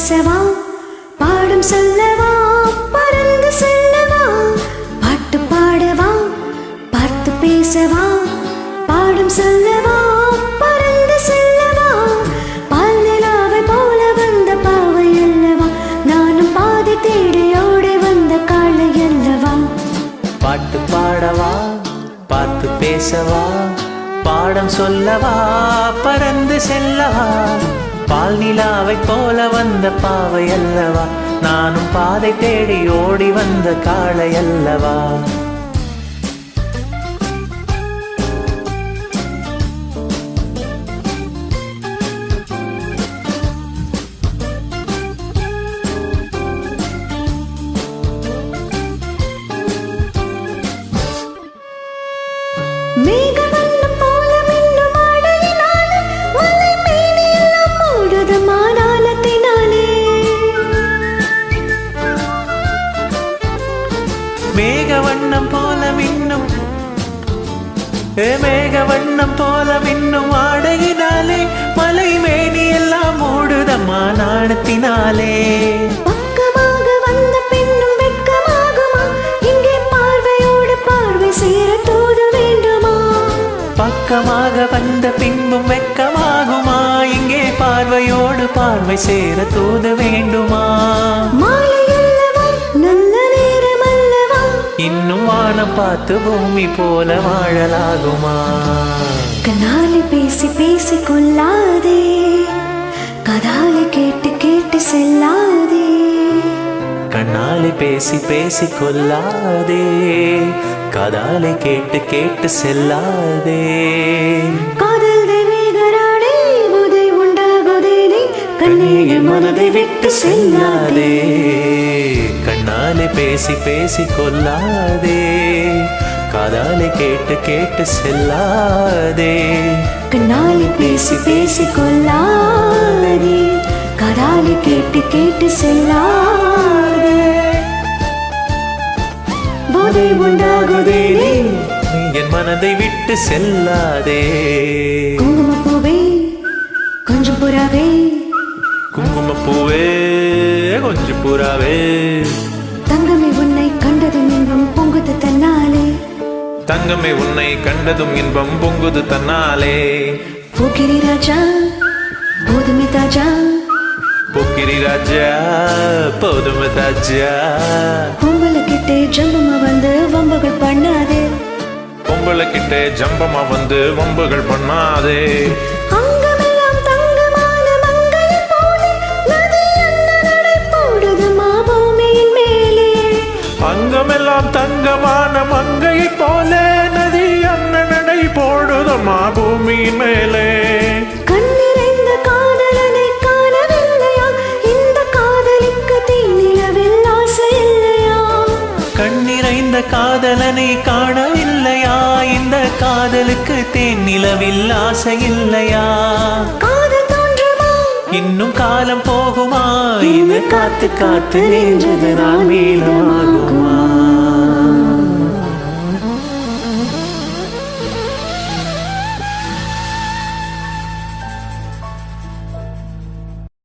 பேசவா பாடும் சொல்லவா பறந்து செல்லவா பாட்டு பாடவா பார்த்து பேசவா பாடும் சொல்லவா பறந்து செல்லவா பால் நிலாவை போல வந்த பாவை அல்லவா நானும் பாதி தேடி ஓடி வந்த காளை அல்லவா பாட்டு பாடவா பார்த்து பேசவா பாடம் சொல்லவா பறந்து செல்லவா பால் நிலாவை போல வந்த பாவை அல்லவா நானும் பாதை தேடி ஓடி வந்த காளை அல்லவா மேகவண்ணம் போல மின்னும் ஆடையினாலே மலை மேனியெல்லாம் மூடுது மானாலத்தினாலே மேகவண்ணம் போல மின்னும் மேகவண்ணம் போல மின்னும் ஆடையினாலே மலை மேனி எல்லாம் மூடுதம்மா நாணத்தினாலே பக்கமாக வந்த பெண்ணும் வெட்கமாகுமா இங்கே பார்வையோடு பார்வை சேர தூது வேண்டுமா பக்கமாக வந்த பின்பும் வெட்கமாகுமா இங்கே பார்வையோடு பார்வை சேர தூது வேண்டுமா மாலை அல்லவா நல்ல நேரம் அல்லவா இன்னும் வானம் பார்த்து பூமி போல வாழலாகுமா கண்ணாலே பேசி பேசி கொள்ளாதே கதாலை கேட்டு கேட்டு செல்லாதே கண்ணாலே பேசி பேசி கொள்ளாதே காதாலே கேட்டு கேட்டு செல்லாதே காதல் தெய்வீகராடே போதை உண்டாகுதேனே கண்ணீர் மனதை விட்டு செல்லாதே கண்ணாலே பேசி பேசி கொள்ளாதே காதாலே கேட்டு கேட்டு செல்லாதே கண்ணாலே பேசி பேசி கொள்ளாதே கதாலை கேட்டு கேட்டு செல்லாதே போதை உண்டாகுதேனே என் மனதை விட்டு செல்லாதே குங்குமப்பூவே கொஞ்சம் புறாவே குங்குமப்பூவே கொஞ்சம் புறாவே தங்கமே உன்னை கண்டதும் இன்பம் பொங்குது தன்னாலே தங்கமே உன்னை கண்டதும் இன்பம் பொங்குது தன்னாலே போக்கிரி ராஜா போதுமே தாஜா போக்கிரி ராஜா போதுமே தாஜா பொம்பளை கிட்டே ஜம்பமா வந்து வம்புகள் பண்ணாதே பொம்பளை கிட்டே ஜம்பமா வந்து வம்புகள் பண்ணாதே அங்கமெல்லாம் தங்கமான மங்கையை போலே நதி அண்ணனடை போடுது மாபூமியின் மேலே அங்கமெல்லாம் தங்கமான மங்கையை போல நதி அண்ணனடை போடுதம்மா பூமியின் மேலே கண்ணிறைந்த காதலனை காணவில்லையா இந்த காதலுக்கு தீநிலவில் ஆசை இல்லையா கண்ணிறைந்த காதலனை காணவில்லையா இந்த காதலுக்கு தேனிலவில் ஆசை இல்லையா காதல் தோன்றுமா இன்னும் காலம் போகுமா இது காத்து காத்து நின்றது நான் மீளமாகுமா